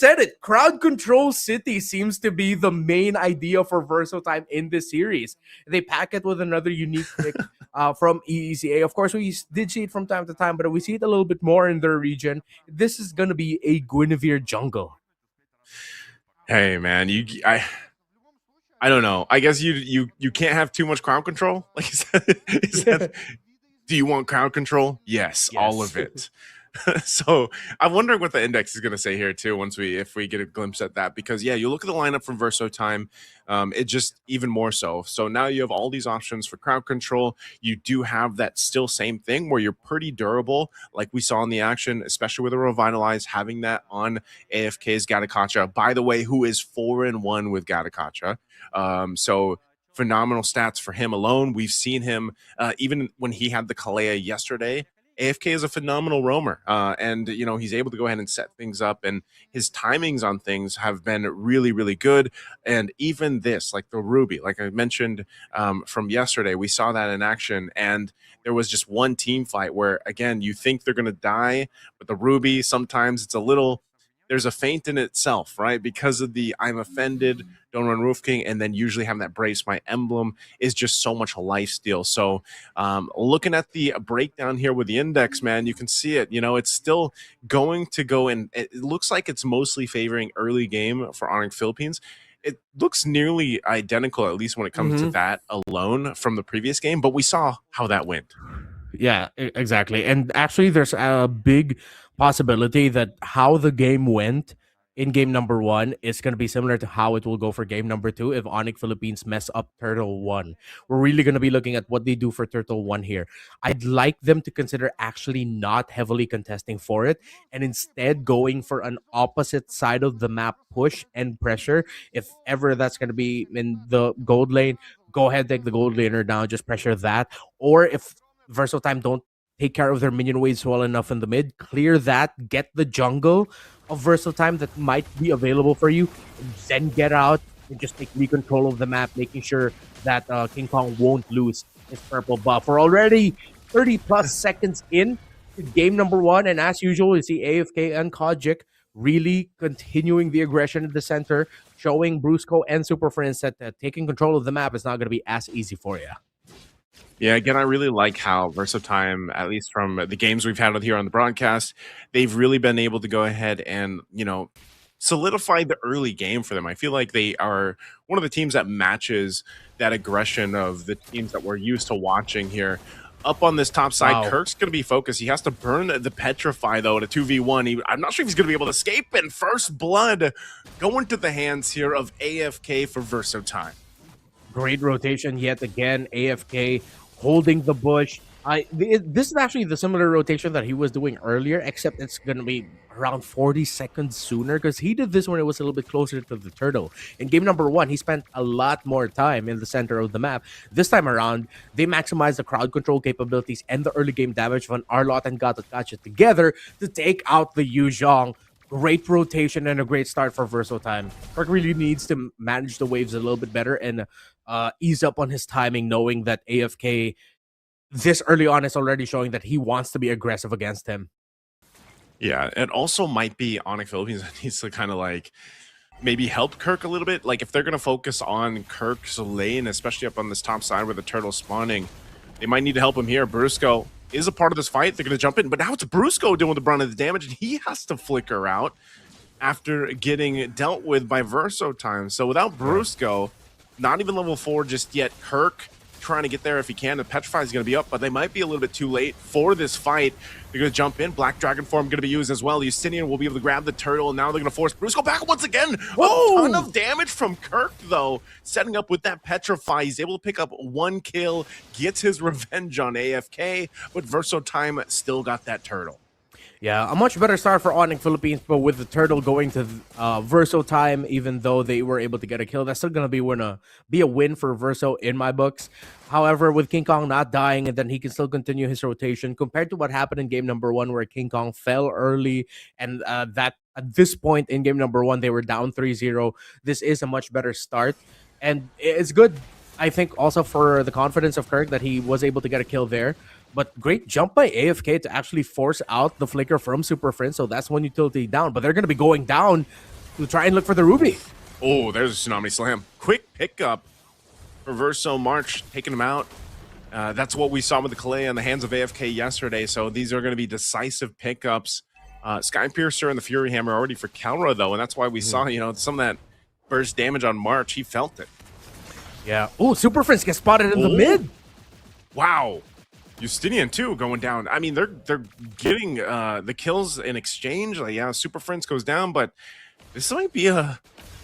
said it. Crowd control city seems to be the main idea for Verso Time in this series. They pack it with another unique pick from EECA. Of course, we did see it from time to time, but we see it a little bit more in their region. This is going to be a Guinevere jungle. Hey, man, I don't know. I guess you can't have too much crowd control. Like, do you want crowd control? Yes, all of it. So I'm wondering what the index is going to say here too. If we get a glimpse at that, because yeah, you look at the lineup from Verso Time, it just even more so. So now you have all these options for crowd control. You do have that still same thing where you're pretty durable, like we saw in the action, especially with a revitalize, having that on AFK's Gatakacha. By the way, who is 4-1 with Gatakacha. So phenomenal stats for him alone. We've seen him even when he had the Kalea yesterday. AFK is a phenomenal roamer, and he's able to go ahead and set things up, and his timings on things have been really, really good. And even this, like the Ruby, like I mentioned from yesterday, we saw that in action, and there was just one team fight where, again, you think they're going to die, but the Ruby, sometimes it's a little, there's a feint in itself, right? Because of the I'm offended, don't run Roof King, and then usually having that brace my emblem is just so much lifesteal. So looking at the breakdown here with the index, man, you can see it. It's still going to go, and it looks like it's mostly favoring early game for ONIC Philippines. It looks nearly identical, at least when it comes to that alone from the previous game, but we saw how that went. Yeah, exactly. And actually, there's a big possibility that how the game went in game number 1 is going to be similar to how it will go for game number 2 if ONIC Philippines mess up Turtle 1. We're really going to be looking at what they do for Turtle 1 here. I'd like them to consider actually not heavily contesting for it and instead going for an opposite side of the map push and pressure. If ever that's going to be in the gold lane, go ahead, take the gold laner down, just pressure that. Or if Verso Time don't take care of their minion waves well enough in the mid, clear that, get the jungle of Verso Time that might be available for you, and then get out and just take control of the map, making sure that King Kong won't lose his purple buff. We're already 30 plus seconds in to game number 1, and as usual, you see AFK and Kojic really continuing the aggression in the center, showing Brusco and Super Friends that taking control of the map is not going to be as easy for you. Yeah, again, I really like how Verso Time, at least from the games we've had here on the broadcast, they've really been able to go ahead and, solidify the early game for them. I feel like they are one of the teams that matches that aggression of the teams that we're used to watching here. Up on this top side, wow. Kirk's going to be focused. He has to burn the Petrify, though, to 2v1. I'm not sure if he's going to be able to escape, and first blood going to the hands here of AFK for Verso Time. Great rotation yet again. AFK holding the bush. This is actually the similar rotation that he was doing earlier, except it's going to be around 40 seconds sooner because he did this when it was a little bit closer to the turtle. In game number 1, he spent a lot more time in the center of the map. This time around, they maximized the crowd control capabilities and the early game damage when Arlott and Gatakacha together to take out the Yu Zhong. Great rotation and a great start for Verso Time. Kirk really needs to manage the waves a little bit better and ease up on his timing, knowing that AFK this early on is already showing that he wants to be aggressive against him. Yeah, it also might be ONIC Philippines that needs to kind of like maybe help Kirk a little bit. Like if they're going to focus on Kirk's lane, especially up on this top side where the turtle's spawning, they might need to help him here. Brusco is a part of this fight. They're going to jump in, but now it's Brusco doing the brunt of the damage, and he has to flicker out after getting dealt with by Verso Time. So without Brusco, not even level 4 just yet. Kirk trying to get there if he can. The Petrify is going to be up, but they might be a little bit too late for this fight. They're going to jump in. Black Dragon form going to be used as well. Justinian will be able to grab the turtle, and now they're going to force Brusco back once again. Whoa! A ton of damage from Kirk, though. Setting up with that Petrify. He's able to pick up 1 kill, gets his revenge on AFK, but Verso Time still got that turtle. Yeah, a much better start for ONIC Philippines, but with the turtle going to Verso Time, even though they were able to get a kill, that's still going to be a win for Verso in my books. However, with King Kong not dying, and then he can still continue his rotation, compared to what happened in game number 1, where King Kong fell early, and that at this point in game number 1, they were down 3-0. This is a much better start, and it's good, I think, also for the confidence of Kirk that he was able to get a kill there. But great jump by AFK to actually force out the flicker from Super Friends. So that's one utility down. But they're going to be going down to try and look for the Ruby. Oh, there's a Tsunami Slam. Quick pickup for Verso March, taking him out. That's what we saw with the Kalea in the hands of AFK yesterday. So these are going to be decisive pickups. Sky Piercer and the Fury Hammer already for Kalra, though, and that's why we saw, some of that burst damage on March. He felt it. Yeah. Oh, Super Friends get spotted in the mid. Wow. Justinian too going down. I mean, they're getting the kills in exchange. Like, yeah, Super Friends goes down, but this might be a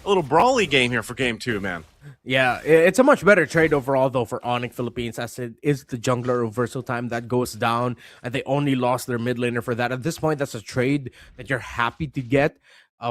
little brawly game here for game 2, man. Yeah, it's a much better trade overall, though, for ONIC Philippines, as it is the jungler of Verso time that goes down, and they only lost their mid laner for that. At this point, that's a trade that you're happy to get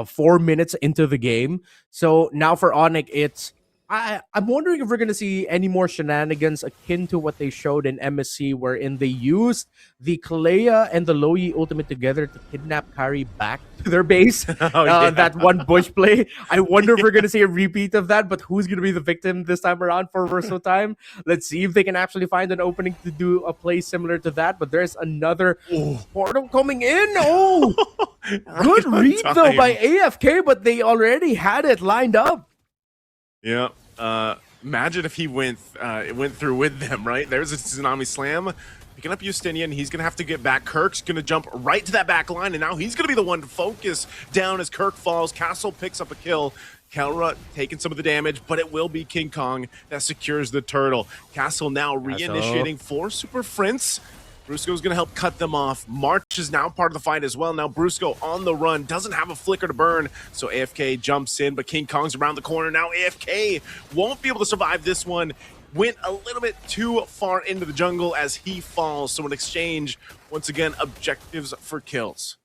4 minutes into the game. So now for ONIC, it's... I'm wondering if we're going to see any more shenanigans akin to what they showed in MSC, wherein they used the Kalea and the Loyi ultimate together to kidnap Kari back to their base. That one bush play. I wonder if we're going to see a repeat of that, but who's going to be the victim this time around for Verso time? Let's see if they can actually find an opening to do a play similar to that, but there's another portal coming in. Oh, good read, though, by AFK, but they already had it lined up. Yeah. Imagine if he went through with them, right? There's a Tsunami Slam. Picking up Justinian, he's going to have to get back. Kirk's going to jump right to that back line, and now he's going to be the one to focus down as Kirk falls. Castle picks up a kill. Kalra taking some of the damage, but it will be King Kong that secures the turtle. Castle now reinitiating for Super Friends. Brusco's going to help cut them off. March is now part of the fight as well. Now Brusco on the run, doesn't have a flicker to burn, so AFK jumps in, but King Kong's around the corner. Now AFK won't be able to survive this one. Went a little bit too far into the jungle as he falls. So in exchange, once again, objectives for kills.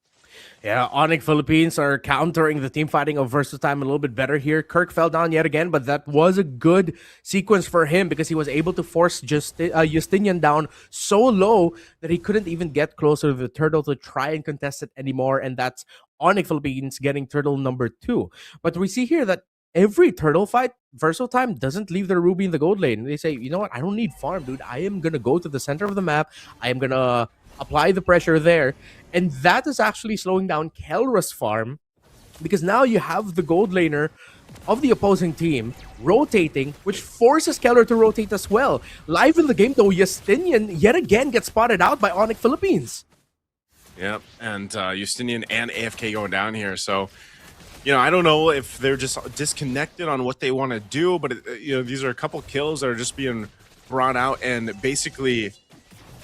Yeah, ONIC Philippines are countering the team fighting of Verso time a little bit better here. Kirk fell down yet again, but that was a good sequence for him because he was able to force Justinian down so low that he couldn't even get closer to the turtle to try and contest it anymore, and that's ONIC Philippines getting turtle number 2. But we see here that every turtle fight, Verso time doesn't leave their Ruby in the gold lane. They say, you know what, I don't need farm, dude. I am going to go to the center of the map. I am going to apply the pressure there. And that is actually slowing down Kelra's farm because now you have the gold laner of the opposing team rotating, which forces Kelra to rotate as well. Live in the game, though, Justinian yet again gets spotted out by ONIC Philippines. Yep, and Justinian and AFK going down here. So, I don't know if they're just disconnected on what they want to do, but, these are a couple kills that are just being brought out and basically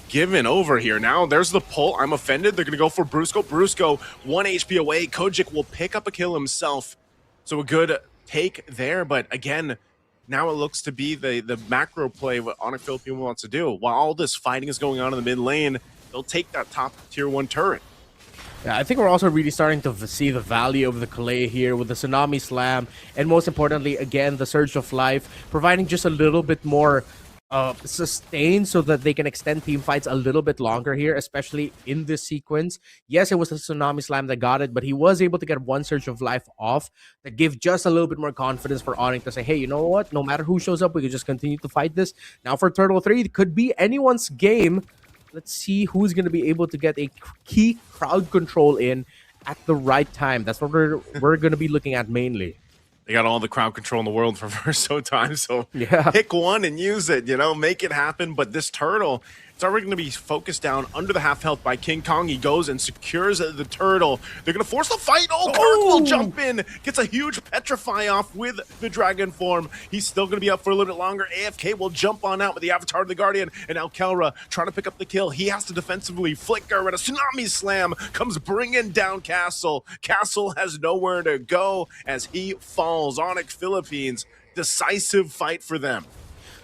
given over here. Now there's the pull. I'm offended. They're going to go for Brusco. Brusco, 1 HP away. Kojic will pick up a kill himself. So a good take there. But again, now it looks to be the macro play what ONIC Philippines wants to do. While all this fighting is going on in the mid lane, they'll take that top tier 1 turret. Yeah, I think we're also really starting to see the value of the Kalea here with the Tsunami Slam. And most importantly, again, the Surge of Life, providing just a little bit more sustain so that they can extend team fights a little bit longer here, especially in this sequence. Yes, it was a Tsunami Slam that got it, but he was able to get 1 Surge of Life off that gave just a little bit more confidence for ONIC to say, hey, you know what? No matter who shows up, we can just continue to fight this. Now for Turtle 3, it could be anyone's game. Let's see who's going to be able to get a key crowd control in at the right time. That's what we're going to be looking at mainly. They got all the crowd control in the world for Verso time, so yeah, pick one and use it, make it happen. But this turtle, it's already going to be focused down under the half health by King Kong. He goes and secures the turtle. They're going to force the fight. Oh, Kirk will jump in, gets a huge petrify off with the dragon form. He's still going to be up for a little bit longer. AFK will jump on out with the Avatar of the Guardian, and now Kalra trying to pick up the kill. He has to defensively flicker, and a Tsunami Slam comes bringing down Castle. Castle has nowhere to go as he falls. ONIC Philippines, decisive fight for them.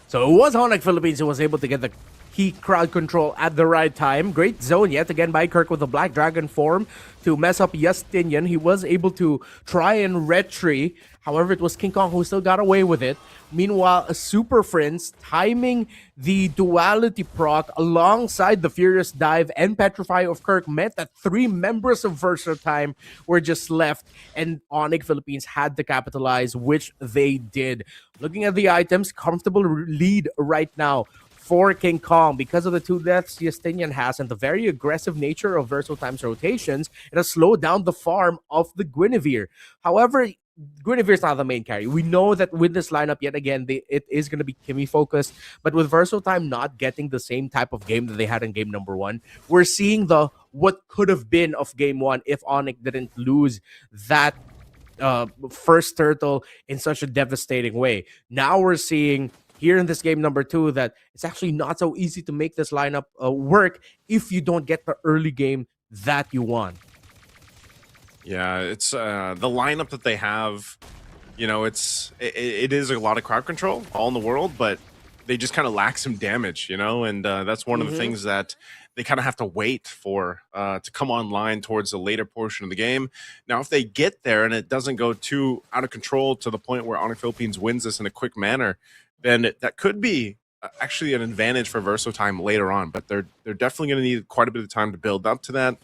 So it was ONIC Philippines who was able to get the key crowd control at the right time. Great zone yet again by Kirk with the Black Dragon form to mess up Justinian. He was able to try and retry. However, it was King Kong who still got away with it. Meanwhile, a Super Friends timing the duality proc alongside the Furious Dive and Petrify of Kirk meant that 3 members of Verso time were just left, and ONIC Philippines had to capitalize, which they did. Looking at the items, comfortable lead right now for King Kong. Because of the 2 deaths Justinian has and the very aggressive nature of Verso Time's rotations, it has slowed down the farm of the Guinevere. However, Guinevere's not the main carry. We know that with this lineup, yet again, it is going to be Kimmy focused. But with Verso Time not getting the same type of game that they had in game number 1, we're seeing the what could have been of game 1 if ONIC didn't lose that first turtle in such a devastating way. Now we're seeing here in this game number 2 that it's actually not so easy to make this lineup work if you don't get the early game that you want. Yeah, it's the lineup that they have. You know, it is a lot of crowd control all in the world, but they just kind of lack some damage, you know, and that's one of the things that they kind of have to wait for to come online towards the later portion of the game. Now, if they get there and it doesn't go too out of control to the point where ONIC Philippines wins this in a quick manner, then that could be actually an advantage for Verso Time later on. But they're definitely going to need quite a bit of time to build up to that.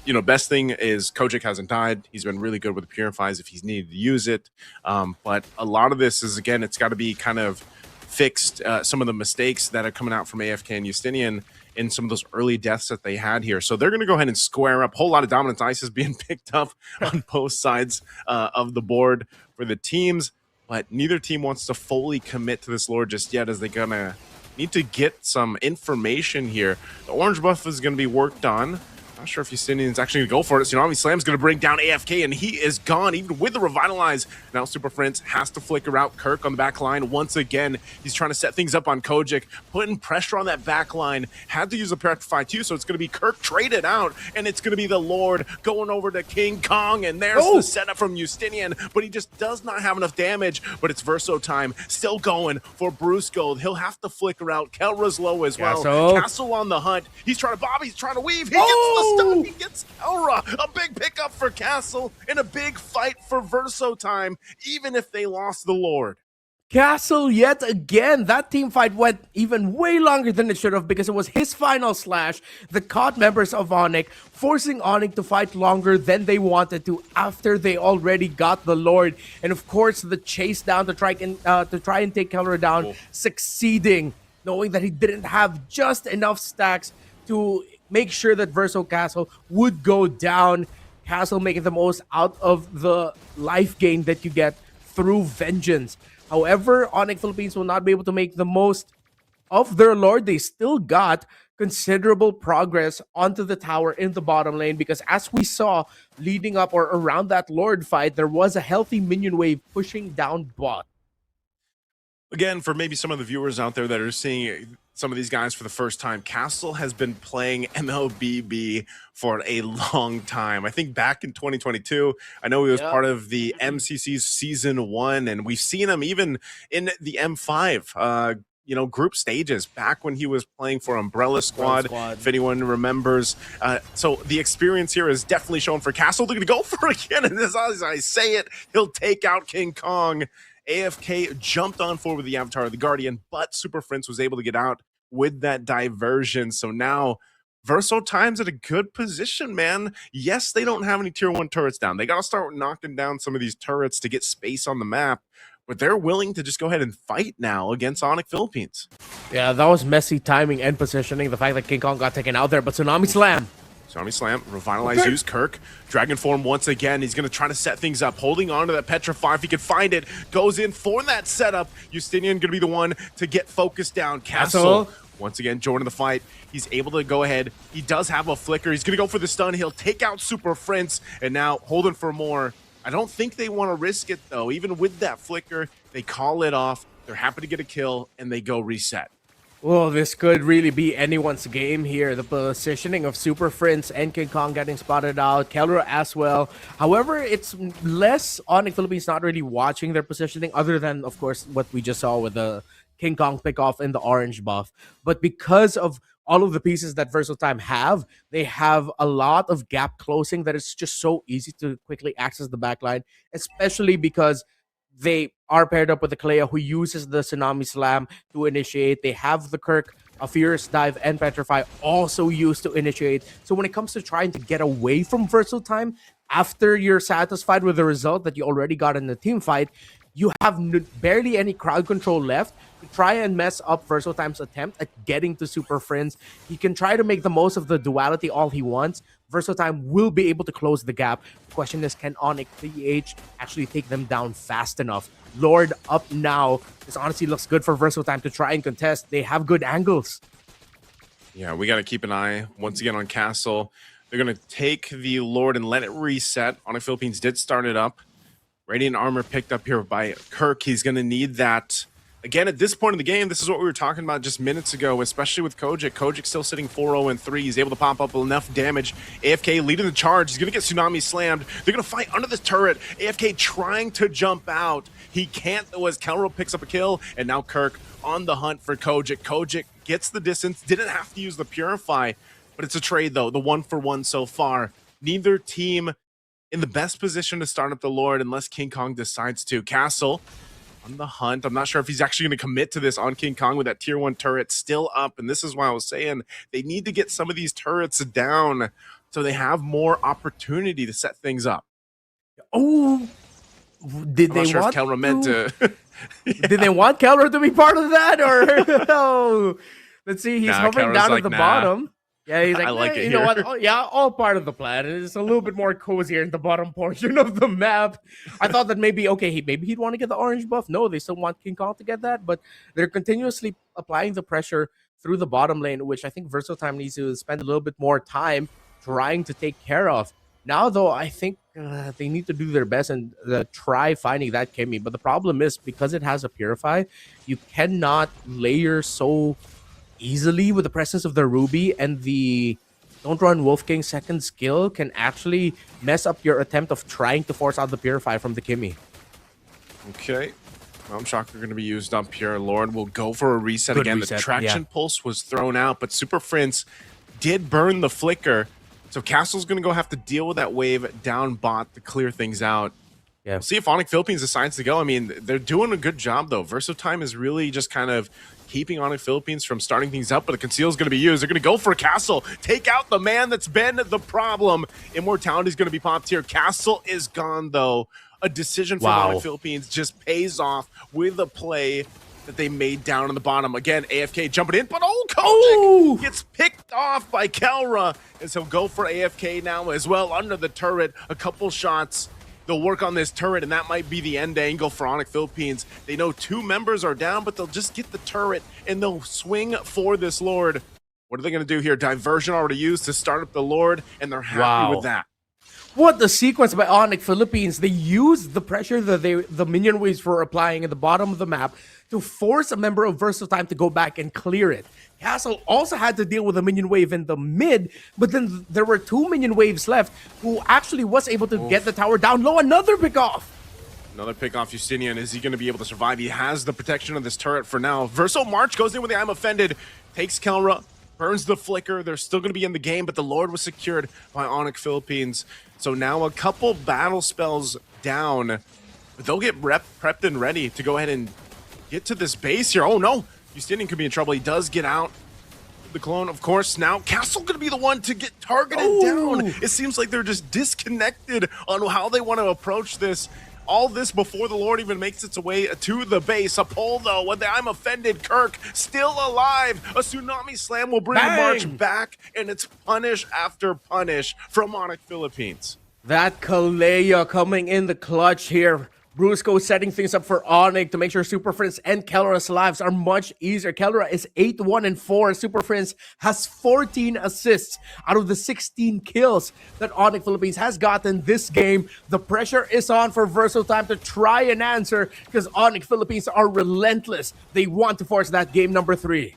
You know, best thing is Kojic hasn't died. He's been really good with the Purifies if he's needed to use it. But a lot of this is, again, it's got to be kind of fixed. Some of the mistakes that are coming out from AFK and Justinian in some of those early deaths that they had here. So they're going to go ahead and square up. A whole lot of dominance ice is being picked up on both sides of the board for the teams. But neither team wants to fully commit to this lore just yet, as they're going to need to get some information here. The orange buff is going to be worked on. Not sure if Justinian's actually going to go for it. Tsunami Slam's going to bring down AFK, and he is gone, even with the Revitalize. Now Super Friends has to flicker out Kirk on the back line once again. He's trying to set things up on Kojic, putting pressure on that back line. Had to use a Petrify too, so it's going to be Kirk traded out, and it's going to be the Lord going over to King Kong, and there's the setup from Justinian, but he just does not have enough damage. But it's Verso Time, still going for Bruce Gold. He'll have to flicker out. Kelra's low as well. Castle on the hunt. He's trying to bob, he's trying to weave. He gets the stun, he gets Elra. A big pickup for Castle and a big fight for Verso Time, even if they lost the Lord. Castle yet again. That team fight went even way longer than it should have because it was his final slash that caught members of ONIC, forcing ONIC to fight longer than they wanted to after they already got the Lord. And of course, the chase down to try and take Keller down, succeeding, knowing that he didn't have just enough stacks to make sure that Verso Castle would go down. Castle making the most out of the life gain that you get through Vengeance. However, ONIC Philippines will not be able to make the most of their Lord. They still got considerable progress onto the tower in the bottom lane because as we saw leading up or around that Lord fight, there was a healthy minion wave pushing down bot. Again, for maybe some of the viewers out there that are seeing some of these guys for the first time, Castle has been playing MLBB for a long time. I think back in 2022, I know he was part of the MCC's Season 1, and we've seen him even in the M5, you know, group stages back when he was playing for Umbrella Squad, if anyone remembers. So the experience here is definitely shown for Castle. They're going to go for it again, and as I say it, he'll take out King Kong. AFK jumped on forward with the Avatar of the Guardian, but Super Friends was able to get out with that diversion. So now Verso Time's at a good position, man. Yes, they don't have any tier 1 turrets down. They got to start knocking down some of these turrets to get space on the map, but they're willing to just go ahead and fight now against ONIC Philippines. Yeah, that was messy timing and positioning. The fact that King Kong got taken out there, but Tsunami Slam. Tsunami Slam, Revitalize, use Kirk. Dragon Form once again. He's going to try to set things up, holding on to that Petrify. If he can find it, goes in for that setup. Justinian going to be the one to get focused down. Castle, once again, joining the fight. He's able to go ahead. He does have a flicker. He's going to go for the stun. He'll take out Super Friends, and now holding for more. I don't think they want to risk it, though. Even with that flicker, they call it off. They're happy to get a kill, and they go reset. Well, this could really be anyone's game here. The positioning of Super Friends and King Kong getting spotted out, Kelra as well. However, it's less ONIC Philippines not really watching their positioning, other than, of course, what we just saw with the King Kong pick off in the orange buff. But because of all of the pieces that Verso Time have, they have a lot of gap closing that it's just so easy to quickly access the backline, especially because they are paired up with the Kalea who uses the Tsunami Slam to initiate. They have the Kirk, a Fierce Dive, and Petrify also used to initiate. So when it comes to trying to get away from Verso Time, after you're satisfied with the result that you already got in the team fight, you have barely any crowd control left to try and mess up VERSO attempt at getting to Super Friends. He can try to make the most of the duality all he wants. VERSO will be able to close the gap. The question is, can ONIC PH actually take them down fast enough? Lord up now. This honestly looks good for VERSO to try and contest. They have good angles. Yeah, we got to keep an eye once again on Castle. They're going to take the Lord and let it reset. ONIC Philippines did start it up. Radiant Armor picked up here by Kirk. He's going to need that. Again, at this point in the game, this is what we were talking about just minutes ago, especially with Kojic. Kojic still sitting 4-0-3. He's able to pop up enough damage. AFK leading the charge. He's going to get Tsunami slammed. They're going to fight under this turret. AFK trying to jump out. He can't, though, as Kelro picks up a kill. And now Kirk on the hunt for Kojic. Kojic gets the distance. Didn't have to use the Purify. But it's a trade, though. The 1-for-1 so far. Neither team in the best position to start up the Lord unless King Kong decides to. Castle on the hunt. I'm not sure if he's actually going to commit to this on King Kong with that tier 1 turret still up. And this is why I was saying they need to get some of these turrets down so they have more opportunity to set things up. Oh, did I'm they not sure want if Kelra meant to? Yeah. Did they want Kelra to be part of that? Or no? Let's see. He's hovering Kelra's down like, at the nah. bottom. Yeah, he's like, I like it you know here. what? Oh, yeah, all part of the plan. It's a little bit more cozier in the bottom portion of the map. I thought that maybe, okay, maybe he'd want to get the orange buff. No, they still want King Kong to get that, but they're continuously applying the pressure through the bottom lane, which I think VERSO needs to spend a little bit more time trying to take care of. Now, though, I think they need to do their best and try finding that Kimmy. But the problem is, because it has a Purify, you cannot layer so easily with the presence of the Ruby, and the Don't Run Wolf King second skill can actually mess up your attempt of trying to force out the Purify from the Kimmy. Okay. Realm Chakra going to be used up here. Lord will go for a reset again. The traction pulse was thrown out, but Super Prince did burn the flicker. So Castle's going to go have to deal with that wave down bot to clear things out. Yeah. We'll see if ONIC Philippines decides to go. I mean, they're doing a good job, though. VERSO is really just kind of keeping ONIC Philippines from starting things up, but a conceal is going to be used. They're going to go for Castle. Take out the man that's been the problem. Immortality is going to be popped here. Castle is gone, though. A decision from ONIC Philippines just pays off with a play that they made down on the bottom. Again, AFK jumping in, but Kojic gets picked off by Kelra. And so go for AFK now as well under the turret. A couple shots. They'll work on this turret, and that might be the end angle for ONIC Philippines. They know 2 members are down, but they'll just get the turret, and they'll swing for this Lord. What are they going to do here? Diversion already used to start up the Lord, and they're happy with that. What the sequence by ONIC Philippines. They used the pressure that the minion waves were applying at the bottom of the map to force a member of VERSO to go back and clear it. Castle also had to deal with a minion wave in the mid, but then there were 2 minion waves left who actually was able to get the tower down low. Another pick off. Another pick off Justinian. Is he going to be able to survive? He has the protection of this turret for now. VERSO March goes in with the I'm Offended, takes Kelra, burns the flicker. They're still going to be in the game, but the Lord was secured by ONIC Philippines. So now a couple battle spells down, but they'll get prepped and ready to go ahead and get to this base here. Oh no, Justinian could be in trouble. He does get out. The clone, of course, now Castle going to be the one to get targeted down. It seems like they're just disconnected on how they want to approach this. All this before the Lord even makes its way to the base. A pull, though, with the I'm Offended. Kirk still alive. A Tsunami Slam will bring the March back, and it's punish after punish from ONIC Philippines. That Kalea coming in the clutch here. Brusco setting things up for ONIC to make sure Super Prince and Kelra's lives are much easier. Kelra is 8-1-4. Super Prince has 14 assists out of the 16 kills that ONIC Philippines has gotten this game. The pressure is on for VERSO to try and answer because ONIC Philippines are relentless. They want to force that game number 3.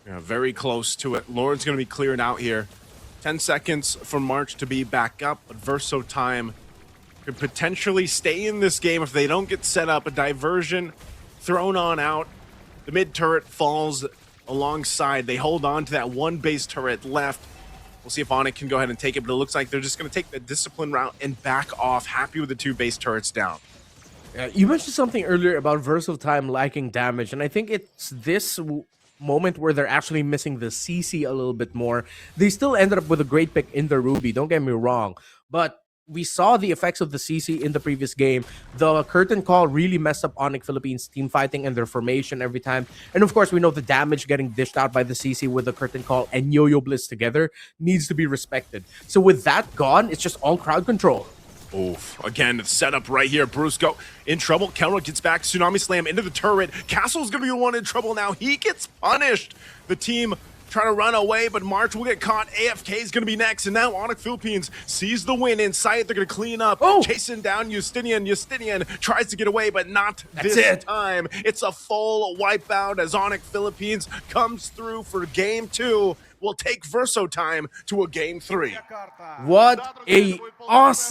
Yeah, very close to it. Lord's going to be cleared out here. 10 seconds for March to be back up, but VERSO could potentially stay in this game if they don't get set up. A diversion thrown on out. The mid turret falls alongside. They hold on to that 1 base turret left. We'll see if ONIC can go ahead and take it, but it looks like they're just going to take the discipline route and back off. Happy with the 2 base turrets down. You mentioned something earlier about VERSO lacking damage, and I think it's this moment where they're actually missing the CC a little bit more. They still ended up with a great pick in the Ruby, don't get me wrong, but we saw the effects of the CC in the previous game. The curtain call really messed up ONIC Philippines team fighting and their formation every time. And of course, we know the damage getting dished out by the CC with the curtain call and Yo-Yo Blitz together needs to be respected. So with that gone, it's just all crowd control. Oof. Again, the setup right here. Brusco in trouble. Kelro gets back. Tsunami Slam into the turret. Castle's going to be the one in trouble now. He gets punished. The team trying to run away, but March will get caught. AFK is going to be next. And now ONIC Philippines sees the win in sight. They're going to clean up. Oh. Chasing down Justinian. Justinian tries to get away, but not That's this it. time. It's a full wipeout as ONIC Philippines comes through for game 2. We'll take Verso time to a game 3. What a awesome